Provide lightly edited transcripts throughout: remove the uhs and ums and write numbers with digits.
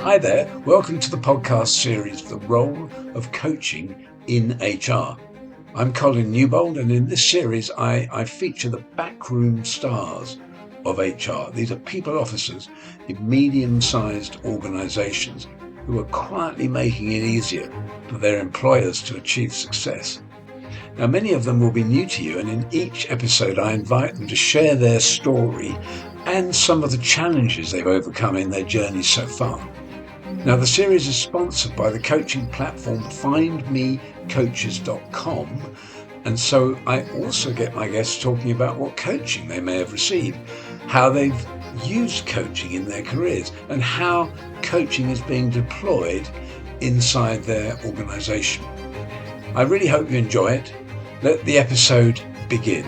Hi there, welcome to the podcast series, The Role of Coaching in HR. I'm Colin Newbold, and in this series I feature the backroom stars of HR. These are people officers in medium-sized organisations who are quietly making it easier for their employers to achieve success. Now, many of them will be new to you, and in each episode I invite them to share their story and some of the challenges they've overcome in their journey so far. Now, the series is sponsored by the coaching platform findmecoaches.com, and so I also get my guests talking about what coaching they may have received, how they've used coaching in their careers, and how coaching is being deployed inside their organisation. I really hope you enjoy it. Let the episode begin.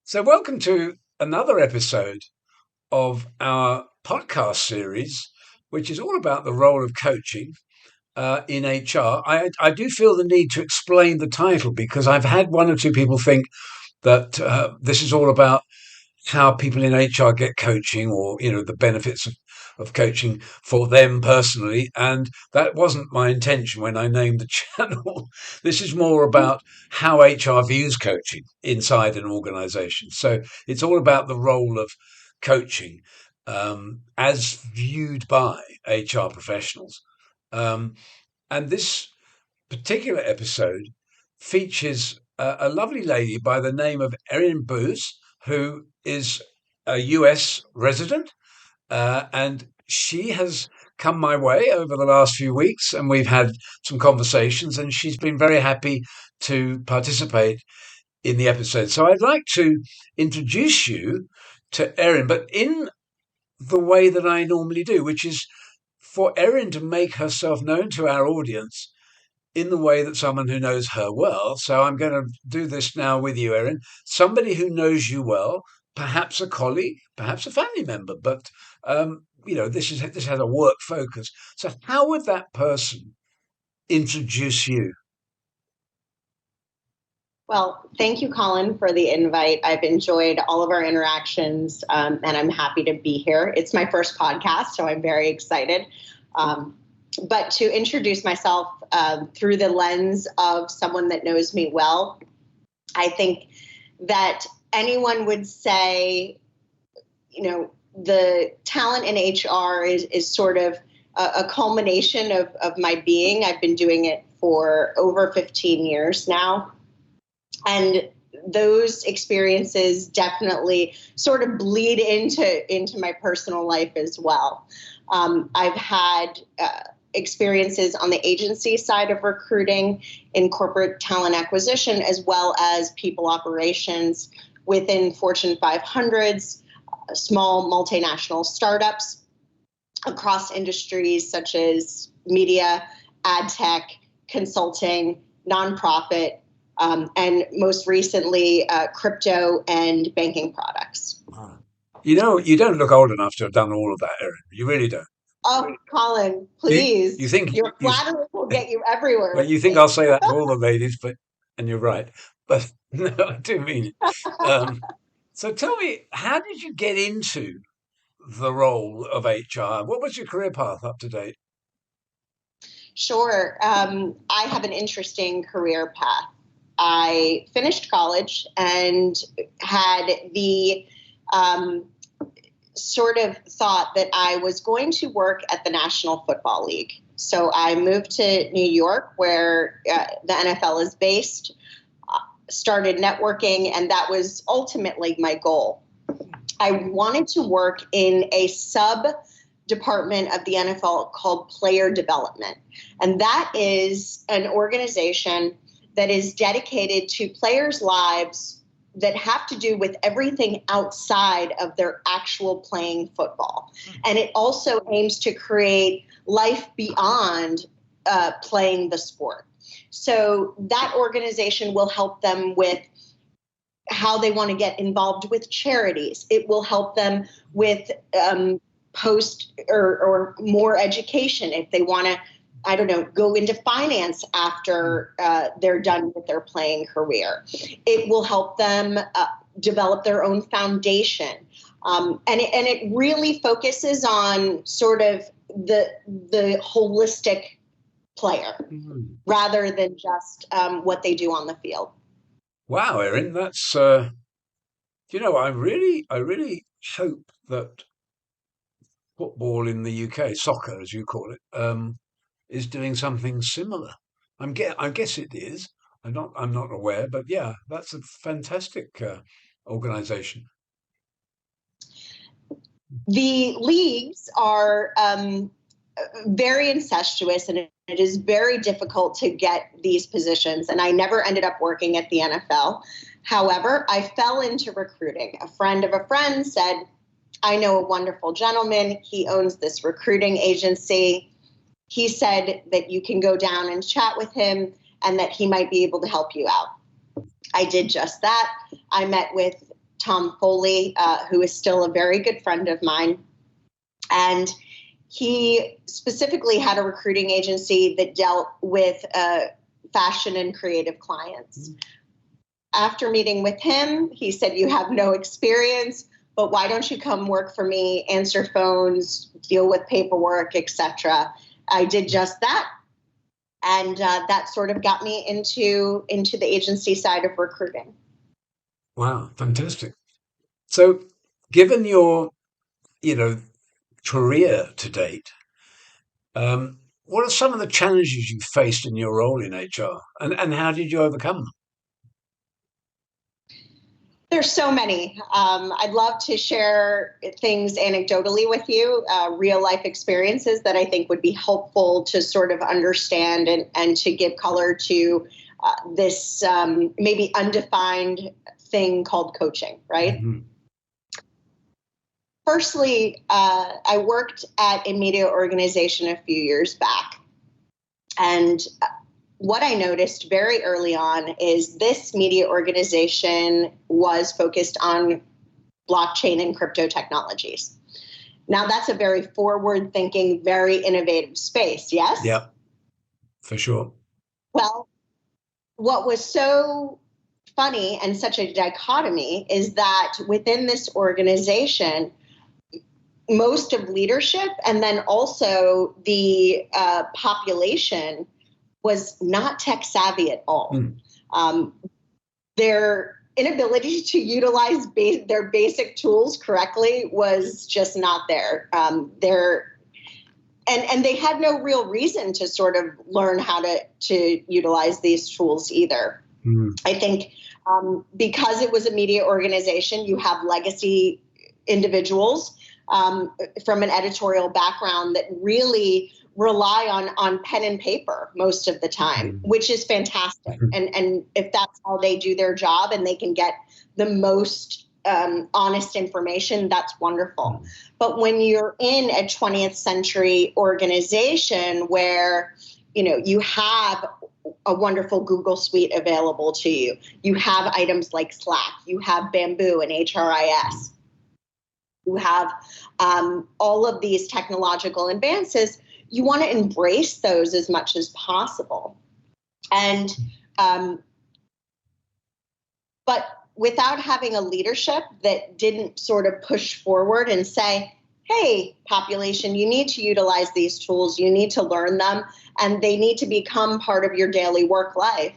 So welcome to another episode of our podcast series, which is all about the role of coaching in HR. I do feel the need to explain the title because I've had one or two people think that this is all about how people in HR get coaching, or the benefits of coaching for them personally, and that wasn't my intention when I named the channel. This is more about how HR views coaching inside an organization. So it's all about the role of coaching as viewed by HR professionals. And this particular episode features a lovely lady by the name of Erin Boose, who is a US resident, and she has come my way over the last few weeks, and we've had some conversations, and she's been very happy to participate in the episode. So I'd like to introduce you to Erin, but in the way that I normally do, which is for Erin to make herself known to our audience in the way that someone who knows her well. So I'm going to do this now with you, Erin. Somebody who knows you well, perhaps a colleague, perhaps a family member, but this has a work focus. So how would that person introduce you? Well, thank you, Colin, for the invite. I've enjoyed all of our interactions, and I'm happy to be here. It's my first podcast, so I'm very excited. But to introduce myself through the lens of someone that knows me well, I think that anyone would say, the talent in HR is sort of a culmination of my being. I've been doing it for over 15 years now. And those experiences definitely sort of bleed into my personal life as well. I've had experiences on the agency side of recruiting in corporate talent acquisition, as well as people operations within Fortune 500s, small multinational startups across industries such as media, ad tech, consulting, nonprofit, and most recently, crypto and banking products. You don't look old enough to have done all of that, Erin. You really don't. Oh, Colin, You, please. you think Your you, flattery will get you everywhere. well, you think I'll say that to all the ladies, and you're right. But no, I do mean it. So tell me, how did you get into the role of HR? What was your career path up to date? Sure. I have an interesting career path. I finished college and had the sort of thought that I was going to work at the National Football League. So I moved to New York, where the NFL is based, started networking, and that was ultimately my goal. I wanted to work in a sub department of the NFL called player development. And that is an organization that is dedicated to players' lives that have to do with everything outside of their actual playing football. And it also aims to create life beyond playing the sport. So that organization will help them with how they want to get involved with charities. It will help them with post or more education if they want to, I don't know, go into finance after they're done with their playing career. It will help them develop their own foundation. And it really focuses on sort of the holistic player rather than just what they do on the field. Wow, Erin, that's I really hope that football in the UK, soccer as you call it, is doing something similar. I guess it is. I'm not aware, but yeah, that's a fantastic organisation. The leagues are very incestuous, and it is very difficult to get these positions. And I never ended up working at the NFL. However, I fell into recruiting. A friend of a friend said, I know a wonderful gentleman. He owns this recruiting agency. He said that you can go down and chat with him and that he might be able to help you out. I did just that. I met with Tom Foley, who is still a very good friend of mine. And he specifically had a recruiting agency that dealt with fashion and creative clients. After meeting with him, he said, you have no experience, but why don't you come work for me, answer phones, deal with paperwork, etc. I did just that. And that sort of got me into the agency side of recruiting. Wow, fantastic. So, given your, career to date, what are some of the challenges you faced in your role in HR, and how did you overcome them? There's so many. I'd love to share things anecdotally with you, real life experiences that I think would be helpful to sort of understand and to give color to this maybe undefined thing called coaching, right? Mm-hmm. Firstly, I worked at a media organization a few years back. And what I noticed very early on is this media organization was focused on blockchain and crypto technologies. Now, that's a very forward-thinking, very innovative space, yes? Yep, for sure. Well, what was so funny and such a dichotomy is that within this organization, most of leadership and then also the population was not tech savvy at all. Their inability to utilize their basic tools correctly was just not there. And they had no real reason to sort of learn how to utilize these tools either. I think because it was a media organization, you have legacy individuals from an editorial background that really rely on pen and paper most of the time, which is fantastic. And if that's how they do their job and they can get the most honest information, that's wonderful. But when you're in a 20th century organization where, you have a wonderful Google suite available to you, you have items like Slack, you have Bamboo and HRIS, you have all of these technological advances, you want to embrace those as much as possible. And, but without having a leadership that didn't sort of push forward and say, hey, population, you need to utilize these tools, you need to learn them, and they need to become part of your daily work life,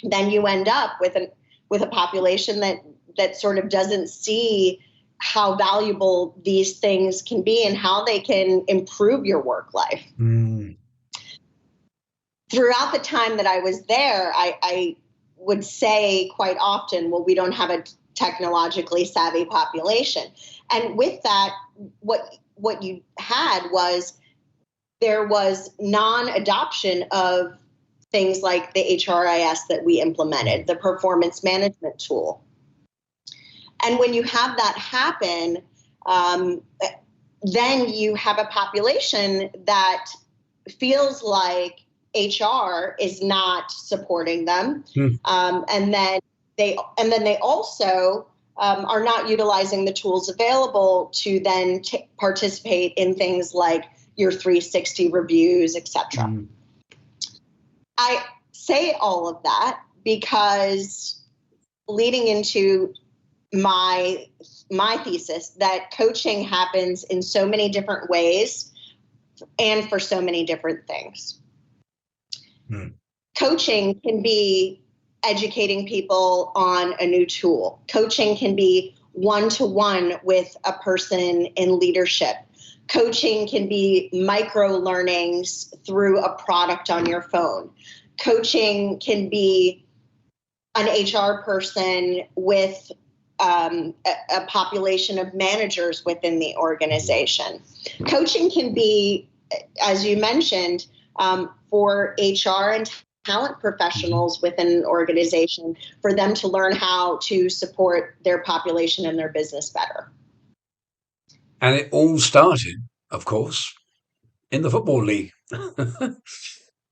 then you end up with a population that sort of doesn't see how valuable these things can be and how they can improve your work life. Throughout the time that I was there, I would say quite often, well, we don't have a technologically savvy population. And with that, what you had was there was non-adoption of things like the HRIS that we implemented, the performance management tool. And when you have that happen, then you have a population that feels like HR is not supporting them, and then they also are not utilizing the tools available to then participate in things like your 360 reviews, etc. I say all of that because leading into my thesis that coaching happens in so many different ways and for so many different things. Coaching can be educating people on a new tool. Coaching can be one-to-one with a person in leadership. Coaching can be micro learnings through a product on your phone. Coaching can be an HR person with a population of managers within the organization. Coaching can be, as you mentioned, for HR and talent professionals within an organization, for them to learn how to support their population and their business better. And it all started, of course, in the Football League. And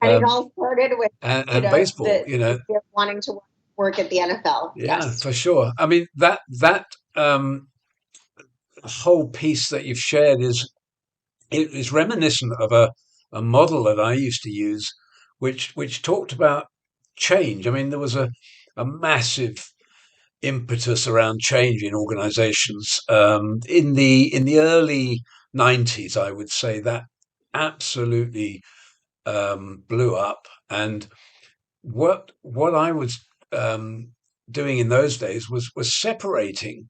it all started with and baseball, the wanting to work at the NFL. Yeah, Yes. for sure. I mean, that whole piece that you've shared is reminiscent of a model that I used to use, which talked about change. I mean, there was a massive impetus around change in organizations in the early 90s. I would say that absolutely blew up. And what I was doing in those days was separating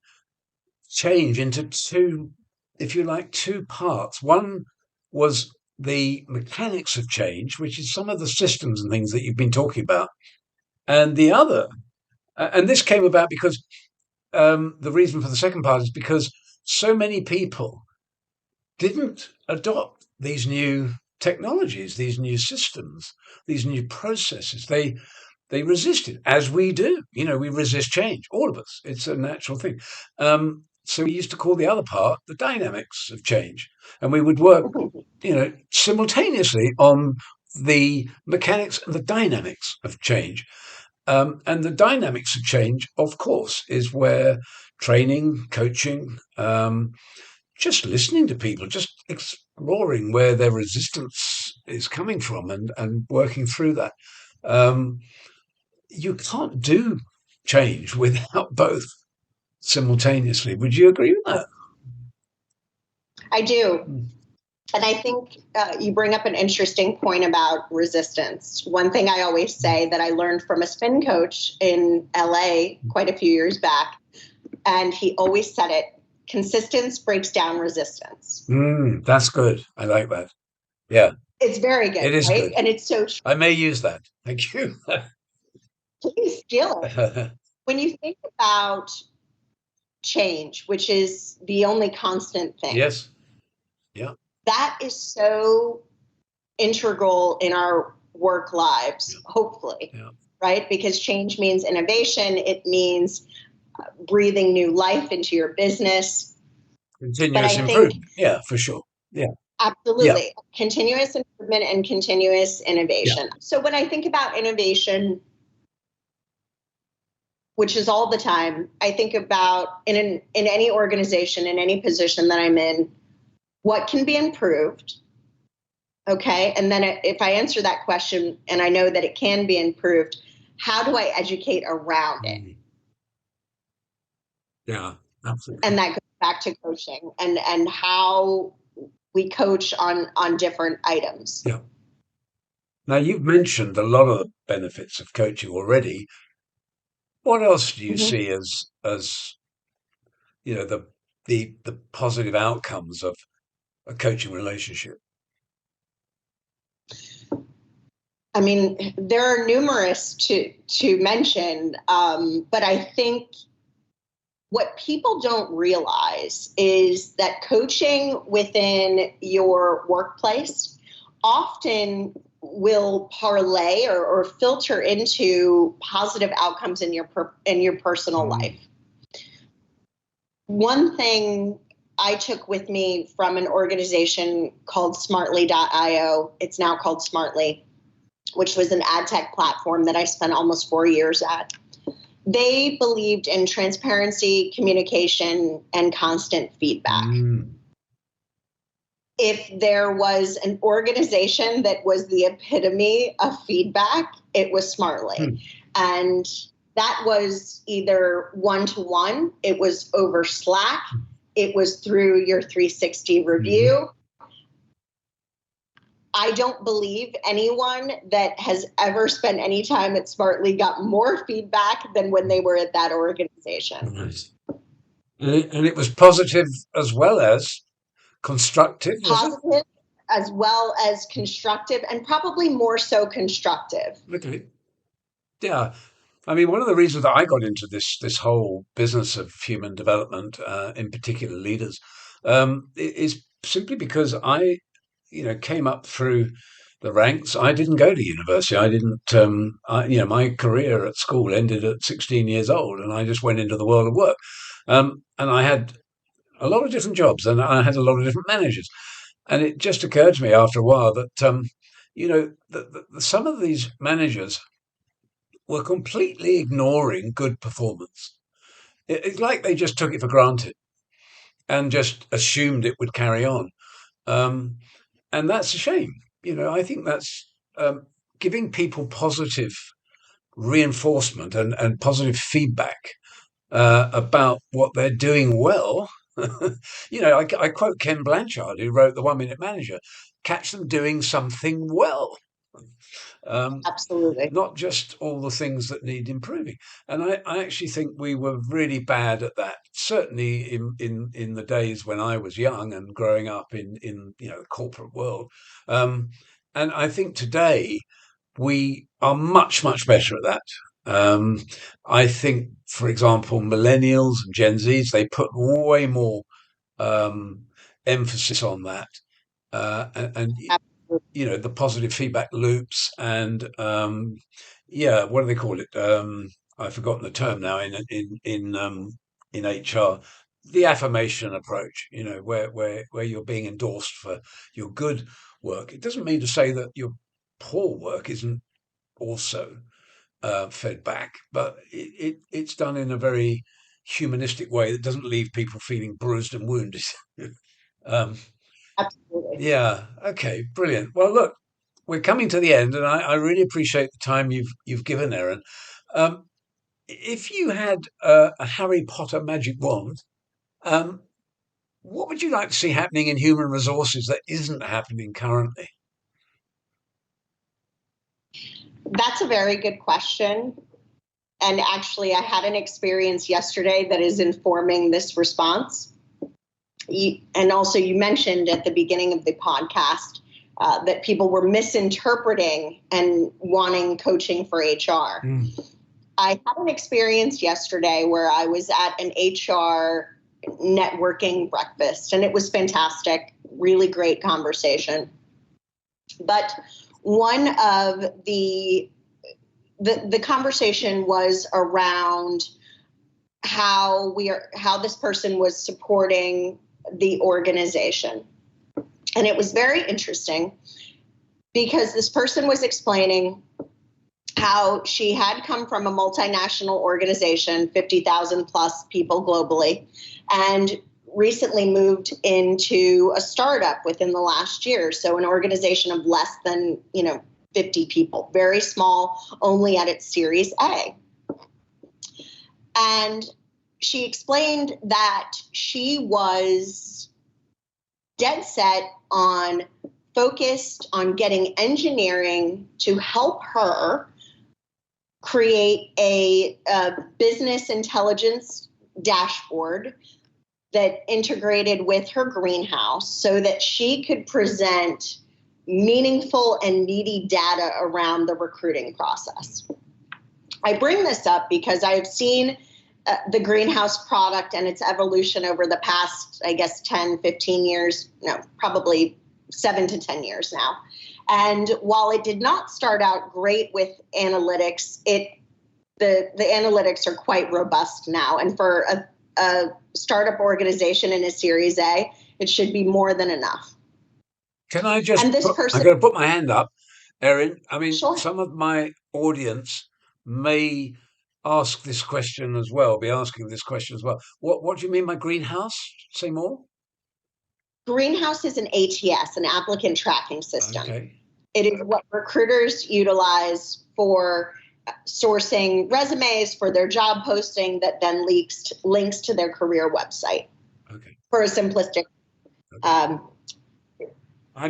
change into two, if you like, two parts. One was the mechanics of change, which is some of the systems and things that you've been talking about, and the other, and this came about because the reason for the second part is because so many people didn't adopt these new technologies, these new systems, these new processes. They resisted, as we do. We resist change, all of us. It's a natural thing. So we used to call the other part the dynamics of change, and we would work, simultaneously on the mechanics and the dynamics of change. And the dynamics of change, of course, is where training, coaching, just listening to people, just exploring where their resistance is coming from and working through that. You can't do change without both simultaneously. Would you agree with that? I do. And I think you bring up an interesting point about resistance. One thing I always say that I learned from a spin coach in LA quite a few years back, and he always said it, consistency breaks down resistance. That's good. I like that. Yeah. It's very good, It is right? good. And it's so true. I may use that. Thank you. Please steal it. When you think about change, which is the only constant thing. Yes. Yeah. That is so integral in our work lives, hopefully, right? Because change means innovation. It means breathing new life into your business. Continuous improvement. Yeah, for sure. Yeah. Absolutely. Yeah. Continuous improvement and continuous innovation. Yeah. So when I think about innovation, which is all the time, I think about in any organization, in any position that I'm in, what can be improved. Okay. And then if I answer that question and I know that it can be improved, how do I educate around it? Yeah, absolutely. And that goes back to coaching and how we coach on different items. Yeah. Now, you've mentioned a lot of the benefits of coaching already. What else do you see as the positive outcomes of a coaching relationship? I mean, there are numerous to mention, but I think what people don't realize is that coaching within your workplace often will parlay or filter into positive outcomes in your personal life. One thing I took with me from an organization called Smartly.io, it's now called Smartly, which was an ad tech platform that I spent almost 4 years at. They believed in transparency, communication, and constant feedback. If there was an organization that was the epitome of feedback, it was Smartly. And that was either one-to-one, it was over Slack, it was through your 360 review. Mm-hmm. I don't believe anyone that has ever spent any time at Smartly got more feedback than when they were at that organization. Nice. And it was positive as well as constructive, was it? Positive as well as constructive, and probably more so constructive. Okay. Yeah. I mean, one of the reasons that I got into this whole business of human development, in particular leaders, is simply because I, came up through the ranks. I didn't go to university. I didn't. My career at school ended at 16 years old, and I just went into the world of work. And I had a lot of different jobs, and I had a lot of different managers. And it just occurred to me after a while that, some of these managers were completely ignoring good performance. It's like they just took it for granted and just assumed it would carry on. Um, and that's a shame. I think that's giving people positive reinforcement and positive feedback about what they're doing well. I quote Ken Blanchard, who wrote The 1 Minute Manager: catch them doing something well. Absolutely. Not just all the things that need improving. And I actually think we were really bad at that, certainly in the days when I was young and growing up in the corporate world. And I think today we are much, much better at that. I think, for example, millennials and Gen Zs, they put way more emphasis on that. And the positive feedback loops and what do they call it? I've forgotten the term now in HR. The affirmation approach, where you're being endorsed for your good work. It doesn't mean to say that your poor work isn't also fed back, but it's done in a very humanistic way that doesn't leave people feeling bruised and wounded. um, Absolutely. yeah. Okay. Brilliant. Well, look, we're coming to the end, and I really appreciate the time you've given, Erin. Um, if you had a Harry Potter magic wand, um, what would you like to see happening in human resources that isn't happening currently? That's a very good question. And actually, I had an experience yesterday that is informing this response. And also, you mentioned at the beginning of the podcast that people were misinterpreting and wanting coaching for HR. I had an experience yesterday where I was at an HR networking breakfast, and it was fantastic, really great conversation. But one of the conversation was around how this person was supporting the organization. And it was very interesting because this person was explaining how she had come from a multinational organization, 50,000 plus people globally, and recently moved into a startup within the last year. So an organization of less than, 50 people, very small, only at its Series A. And she explained that she was dead set on focused on getting engineering to help her create a business intelligence dashboard that integrated with her greenhouse so that she could present meaningful and meaty data around the recruiting process. I bring this up because I've seen the greenhouse product and its evolution over the past, 10, 15 years, no, probably 7 to 10 years now. And while it did not start out great with analytics, the analytics are quite robust now. And for a startup organization in a Series A, it should be more than enough. Can I just, I'm going to put my hand up, Erin. I mean, sure. Some of my audience may ask this question as well, be asking this question as well. What do you mean by greenhouse? Say more. Greenhouse is an ATS, an applicant tracking system. Okay. It is what recruiters utilize for sourcing resumes for their job posting that then links to their career website. Okay. For a simplistic I'm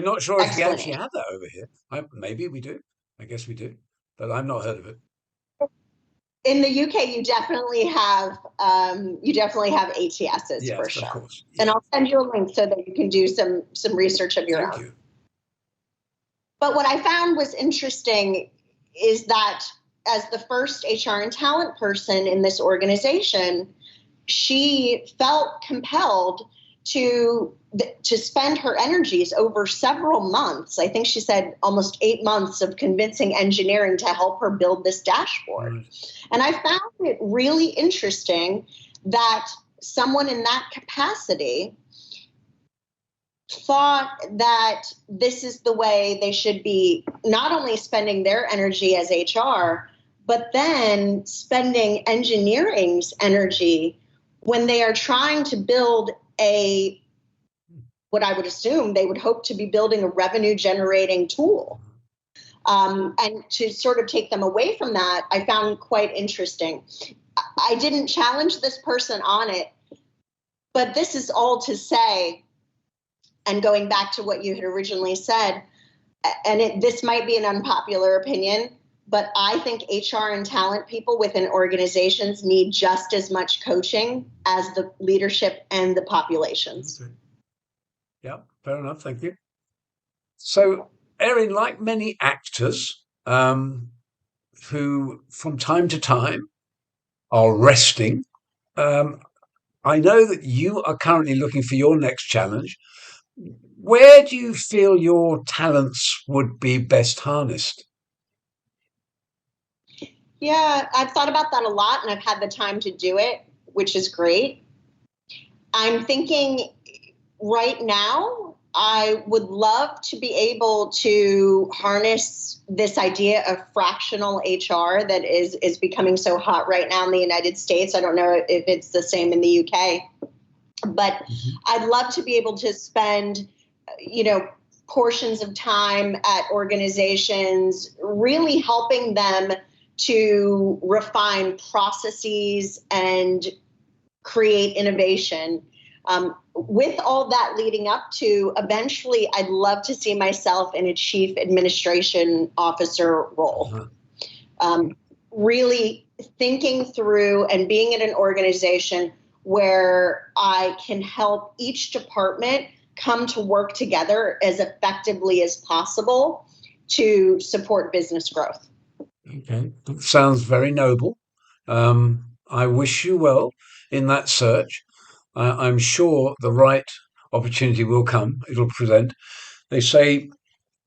not sure if we actually explanation. have that over here. Maybe we do. I guess we do, but I've not heard of it. In the UK, you definitely have ATSs for Yes, of sure. course. Yeah. And I'll send you a link so that you can do some research of your own. Thank you. But what I found was interesting is that as the first HR and talent person in this organization, she felt compelled to spend her energies over several months. I think she said almost 8 months of convincing engineering to help her build this dashboard. Right. And I found it really interesting that someone in that capacity thought that this is the way they should be not only spending their energy as HR, but then spending engineering's energy when they are trying to build what I would assume they would hope to be building a revenue generating tool. And to sort of take them away from that, I found quite interesting. I didn't challenge this person on it, but this is all to say, and going back to what you had originally said, and this might be an unpopular opinion, but I think HR and talent people within organizations need just as much coaching as the leadership and the populations. Okay. Yeah, fair enough. Thank you. So, Erin, like many actors who from time to time are resting, I know that you are currently looking for your next challenge. Where do you feel your talents would be best harnessed? Yeah, I've thought about that a lot and I've had the time to do it, which is great. I'm thinking right now, I would love to be able to harness this idea of fractional HR that is becoming so hot right now in the United States. I don't know if it's the same in the UK, but I'd love to be able to spend, portions of time at organizations really helping them to refine processes and create innovation. With all that leading up to, eventually, I'd love to see myself in a chief administration officer role. Really thinking through and being in an organization where I can help each department come to work together as effectively as possible to support business growth. Okay, that sounds very noble. I wish you well in that search. I'm sure the right opportunity will come. It'll present. They say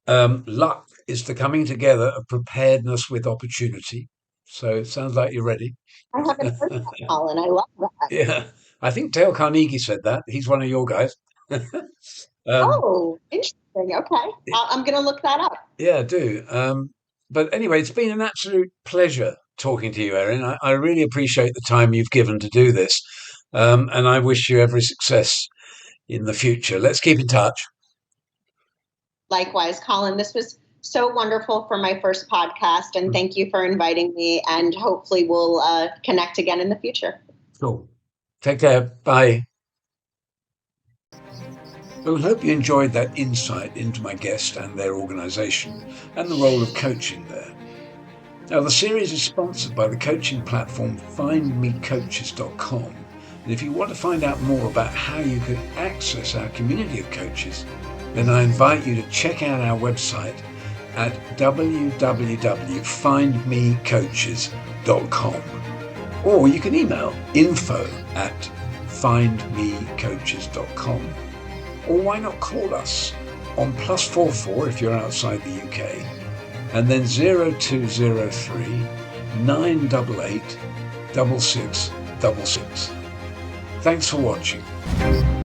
luck is the coming together of preparedness with opportunity. So it sounds like you're ready. I haven't heard that, Colin. I love that. Yeah, I think Dale Carnegie said that. He's one of your guys. Oh, interesting. Okay. I'm going to look that up. Yeah, do. But anyway, it's been an absolute pleasure talking to you, Erin. I really appreciate the time you've given to do this. And I wish you every success in the future. Let's keep in touch. Likewise, Colin, this was so wonderful for my first podcast. And thank you for inviting me. And hopefully we'll connect again in the future. Cool. Take care. Bye. I hope you enjoyed that insight into my guest and their organisation and the role of coaching there. Now, the series is sponsored by the coaching platform findmecoaches.com. And if you want to find out more about how you can access our community of coaches, then I invite you to check out our website at www.findmecoaches.com. Or you can email info@findmecoaches.com. Or why not call us on +44 if you're outside the UK, and then 0203 988 6666. Thanks for watching.